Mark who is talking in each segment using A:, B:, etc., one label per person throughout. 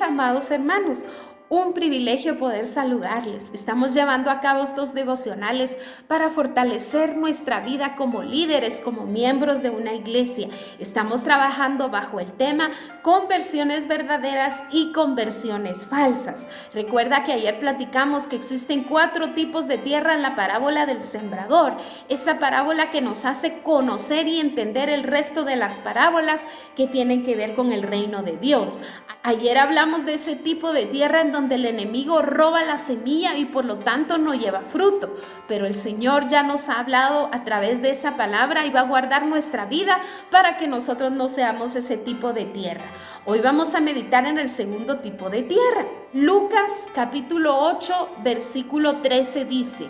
A: amados hermanos. Un privilegio poder saludarles. Estamos llevando a cabo estos devocionales para fortalecer nuestra vida como líderes, como miembros de una iglesia. Estamos trabajando bajo el tema conversiones verdaderas y conversiones falsas. Recuerda que ayer platicamos que existen 4 tipos de tierra en la parábola del sembrador. Esa parábola que nos hace conocer y entender el resto de las parábolas que tienen que ver con el reino de Dios. Ayer hablamos de ese tipo de tierra en donde el enemigo roba la semilla y por lo tanto no lleva fruto. Pero el Señor ya nos ha hablado a través de esa palabra y va a guardar nuestra vida para que nosotros no seamos ese tipo de tierra. Hoy vamos a meditar en el segundo tipo de tierra. Lucas capítulo 8, versículo 13 dice: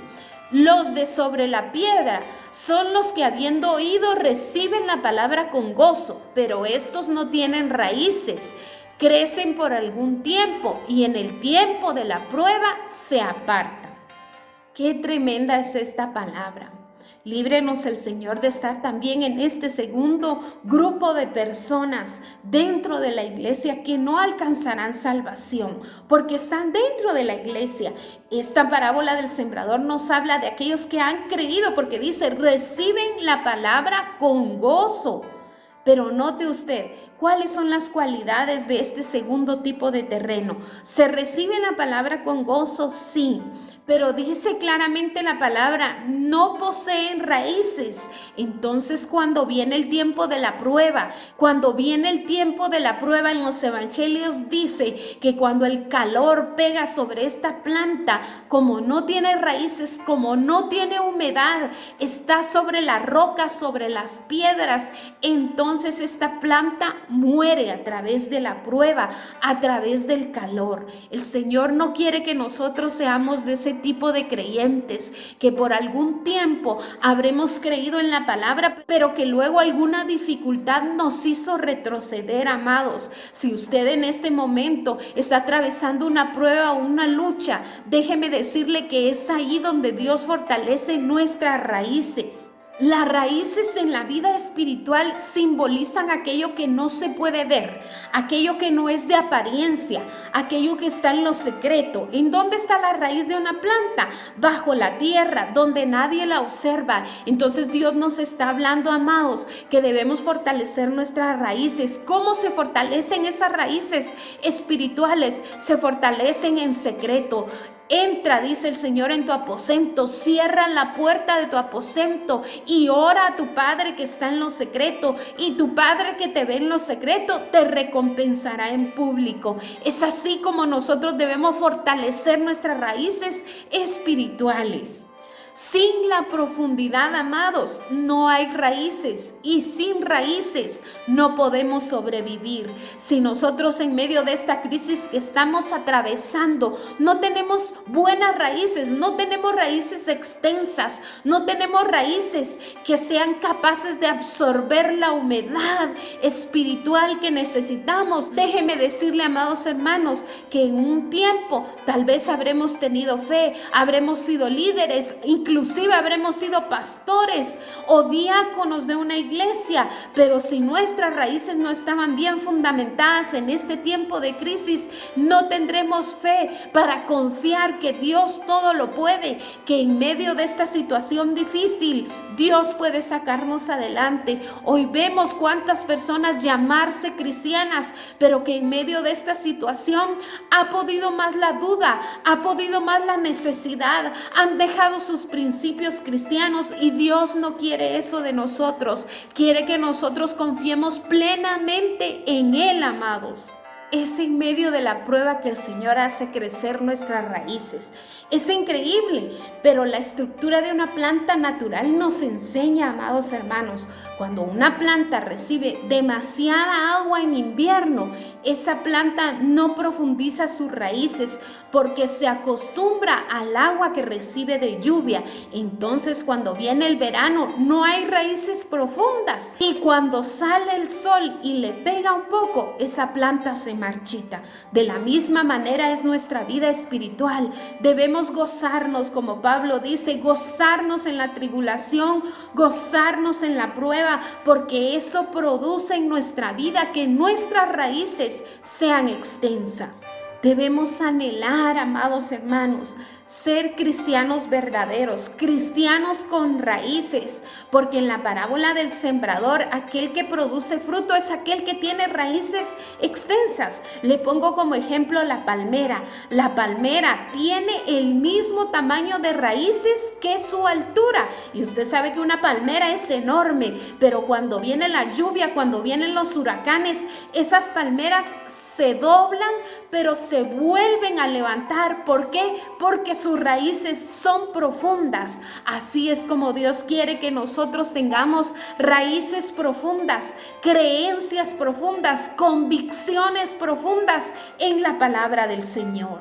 A: los de sobre la piedra son los que habiendo oído reciben la palabra con gozo, pero estos no tienen raíces. Crecen por algún tiempo y en el tiempo de la prueba se apartan. Qué tremenda es esta palabra. Líbrenos el Señor de estar también en este segundo grupo de personas dentro de la iglesia que no alcanzarán salvación porque están dentro de la iglesia. Esta parábola del sembrador nos habla de aquellos que han creído porque dice, reciben la palabra con gozo. Pero note usted, ¿cuáles son las cualidades de este segundo tipo de terreno? ¿Se recibe la palabra con gozo? Sí. Pero dice claramente la palabra, no poseen raíces. Entonces cuando viene el tiempo de la prueba, en los evangelios dice que cuando el calor pega sobre esta planta, como no tiene raíces, como no tiene humedad, está sobre la roca, sobre las piedras, entonces esta planta muere a través de la prueba, a través del calor. El Señor no quiere que nosotros seamos de ese tipo de creyentes que por algún tiempo habremos creído en la palabra, pero que luego alguna dificultad nos hizo retroceder, amados. Si usted en este momento está atravesando una prueba o una lucha, déjeme decirle que es ahí donde Dios fortalece nuestras raíces. Las raíces en la vida espiritual simbolizan aquello que no se puede ver, aquello que no es de apariencia, aquello que está en lo secreto. ¿En dónde está la raíz de una planta? Bajo la tierra, donde nadie la observa. Entonces Dios nos está hablando, amados, que debemos fortalecer nuestras raíces. ¿Cómo se fortalecen esas raíces espirituales? Se fortalecen en secreto. Entra, dice el Señor, en tu aposento, cierra la puerta de tu aposento y ora a tu Padre que está en lo secreto, y tu Padre que te ve en lo secreto te recompensará en público. Es así como nosotros debemos fortalecer nuestras raíces espirituales. Sin la profundidad, amados, no hay raíces, y sin raíces no podemos sobrevivir. Si nosotros en medio de esta crisis que estamos atravesando no tenemos buenas raíces, no tenemos raíces extensas, no tenemos raíces que sean capaces de absorber la humedad espiritual que necesitamos, déjeme decirle, amados hermanos, que en un tiempo tal vez habremos tenido fe, habremos sido líderes, inclusive habremos sido pastores o diáconos de una iglesia, pero si nuestras raíces no estaban bien fundamentadas en este tiempo de crisis, no tendremos fe para confiar que Dios todo lo puede, que en medio de esta situación difícil Dios puede sacarnos adelante. Hoy vemos cuántas personas llamarse cristianas, pero que en medio de esta situación ha podido más la duda, ha podido más la necesidad, han dejado sus principios cristianos, y Dios no quiere eso de nosotros. Quiere que nosotros confiemos plenamente en Él, amados. Es en medio de la prueba que el Señor hace crecer nuestras raíces. Es increíble, pero la estructura de una planta natural nos enseña, amados hermanos, cuando una planta recibe demasiada agua en invierno, esa planta no profundiza sus raíces porque se acostumbra al agua que recibe de lluvia. Entonces, cuando viene el verano, no hay raíces profundas, y cuando sale el sol y le pega un poco, esa planta se marchita. De la misma manera es nuestra vida espiritual. Debemos gozarnos, como Pablo dice, gozarnos en la tribulación, gozarnos en la prueba, porque eso produce en nuestra vida que nuestras raíces sean extensas. Debemos anhelar, amados hermanos, ser cristianos verdaderos, cristianos con raíces, porque en la parábola del sembrador, aquel que produce fruto es aquel que tiene raíces extensas. Le pongo como ejemplo la palmera. La palmera tiene el mismo tamaño de raíces que su altura. Y usted sabe que una palmera es enorme, pero cuando viene la lluvia, cuando vienen los huracanes, esas palmeras se doblan, pero se vuelven a levantar. ¿Por qué? Porque sus raíces son profundas. Así es como Dios quiere que nosotros tengamos raíces profundas, creencias profundas, convicciones profundas en la palabra del Señor.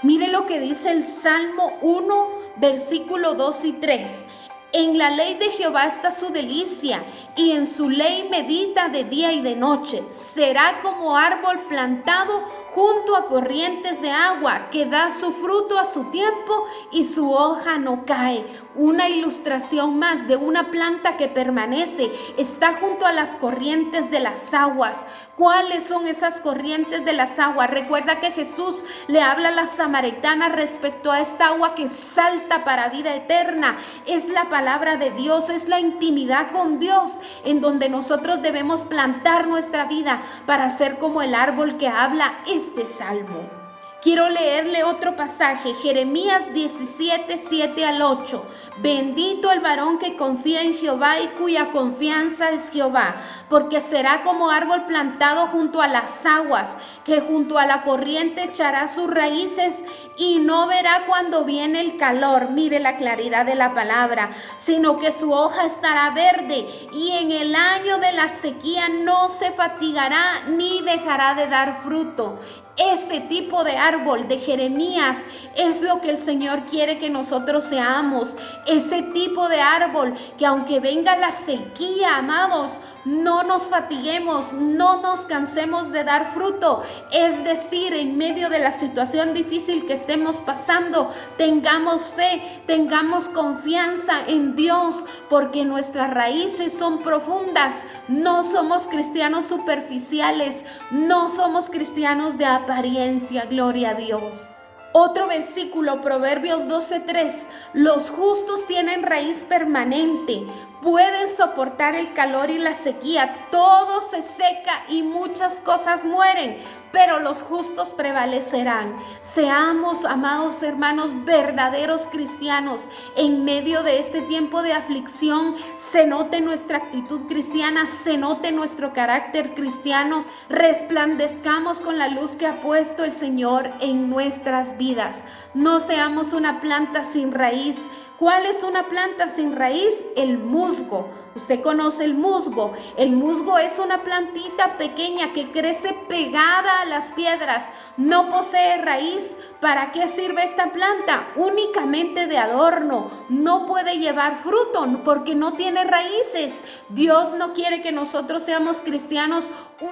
A: Mire lo que dice el Salmo 1, versículo 2 y 3. En la ley de Jehová está su delicia, y en su ley medita de día y de noche. Será como árbol plantado junto a corrientes de agua, que da su fruto a su tiempo y su hoja no cae. Una ilustración más de una planta que permanece, está junto a las corrientes de las aguas. ¿Cuáles son esas corrientes de las aguas? Recuerda que Jesús le habla a la samaritana respecto a esta agua que salta para vida eterna. Es la palabra de Dios, es la intimidad con Dios, en donde nosotros debemos plantar nuestra vida para ser como el árbol que habla este salmo. Quiero leerle otro pasaje, Jeremías 17, 7 al 8. Bendito el varón que confía en Jehová y cuya confianza es Jehová, porque será como árbol plantado junto a las aguas, que junto a la corriente echará sus raíces y no verá cuando viene el calor. Mire la claridad de la palabra, sino que su hoja estará verde, y en el año de la sequía no se fatigará ni dejará de dar fruto. Ese tipo de árbol de Jeremías es lo que el Señor quiere que nosotros seamos. Ese tipo de árbol que aunque venga la sequía, amados, no nos fatiguemos, no nos cansemos de dar fruto. Es decir, en medio de la situación difícil que estemos pasando, tengamos fe, tengamos confianza en Dios, porque nuestras raíces son profundas. No somos cristianos superficiales, no somos cristianos de apariencia, gloria a Dios. Otro versículo, Proverbios 12:3. Los justos tienen raíz permanente, pueden soportar el calor y la sequía. Todo se seca y muchas cosas mueren, pero los justos prevalecerán. Seamos, amados hermanos, verdaderos cristianos. En medio de este tiempo de aflicción, se note nuestra actitud cristiana, se note nuestro carácter cristiano. Resplandezcamos con la luz que ha puesto el Señor en nuestras vidas. No seamos una planta sin raíz. ¿Cuál es una planta sin raíz? El musgo. Usted conoce el musgo. El musgo es una plantita pequeña que crece pegada a las piedras. No posee raíz. ¿Para qué sirve esta planta? Únicamente de adorno. No puede llevar fruto porque no tiene raíces. Dios no quiere que nosotros seamos cristianos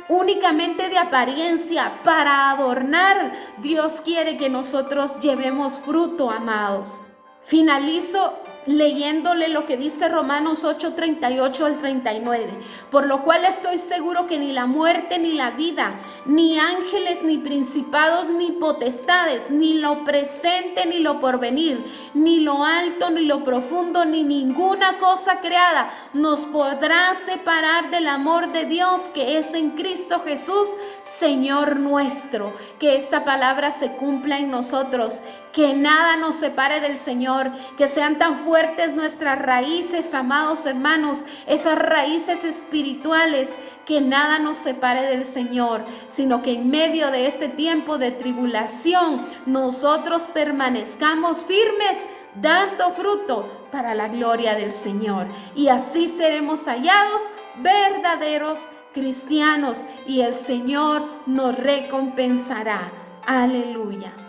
A: únicamente de apariencia, para adornar. Dios quiere que nosotros llevemos fruto, amados. Finalizo leyéndole lo que dice Romanos 8:38 al 39. Por lo cual estoy seguro que ni la muerte ni la vida, ni ángeles ni principados ni potestades, ni lo presente ni lo porvenir, ni lo alto ni lo profundo, ni ninguna cosa creada nos podrá separar del amor de Dios que es en Cristo Jesús, Señor nuestro. Que esta palabra se cumpla en nosotros, que nada nos separe del Señor, que sean tan fuertes nuestras raíces, amados hermanos, esas raíces espirituales, que nada nos separe del Señor, sino que en medio de este tiempo de tribulación nosotros permanezcamos firmes, dando fruto para la gloria del Señor. Y así seremos hallados verdaderos cristianos y el Señor nos recompensará. Aleluya.